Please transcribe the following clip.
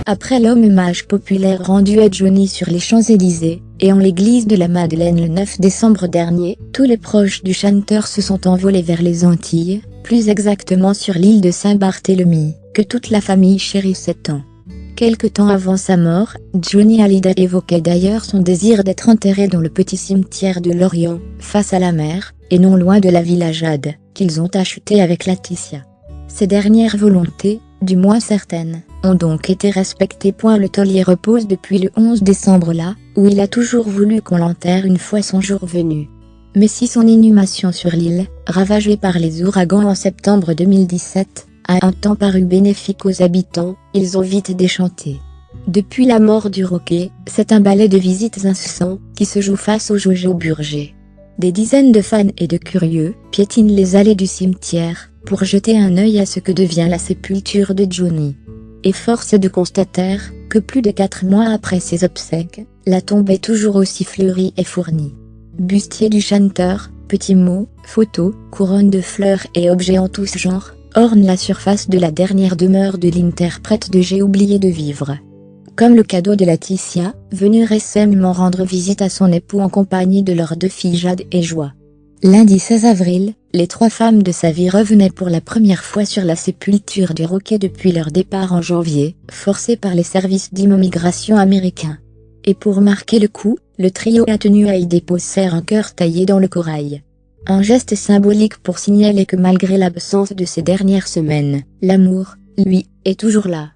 Après l'hommage populaire rendu à Johnny sur les Champs-Élysées, et en l'église de la Madeleine le 9 décembre dernier, tous les proches du chanteur se sont envolés vers les Antilles, plus exactement sur l'île de Saint-Barthélemy, que toute la famille chérissait tant. Quelque temps avant sa mort, Johnny Hallyday évoquait d'ailleurs son désir d'être enterré dans le petit cimetière de Lorient, face à la mer, et non loin de la Villa Jade, qu'ils ont achetée avec Laetitia. Ces dernières volontés, du moins certaines, ont donc été respectées. Le taulier repose depuis le 11 décembre là, où il a toujours voulu qu'on l'enterre une fois son jour venu. Mais si son inhumation sur l'île, ravagée par les ouragans en septembre 2017, a un temps paru bénéfique aux habitants, ils ont vite déchanté. Depuis la mort du roquet, c'est un ballet de visites incessants qui se joue face au Jojo Burger. Des dizaines de fans et de curieux piétinent les allées du cimetière pour jeter un œil à ce que devient la sépulture de Johnny. Et force est de constater que plus de 4 mois après ses obsèques, la tombe est toujours aussi fleurie et fournie. Bustier du chanteur, petits mots, photos, couronnes de fleurs et objets en tous genres, ornent la surface de la dernière demeure de l'interprète de J'ai oublié de vivre. Comme le cadeau de Laetitia, venue récemment rendre visite à son époux en compagnie de leurs 2 filles Jade et Joie. Lundi 16 avril, les 3 femmes de sa vie revenaient pour la première fois sur la sépulture du roquet depuis leur départ en janvier, forcés par les services d'immigration américains. Et pour marquer le coup, le trio a tenu à y déposer un cœur taillé dans le corail. Un geste symbolique pour signaler que malgré l'absence de ces dernières semaines, l'amour, lui, est toujours là.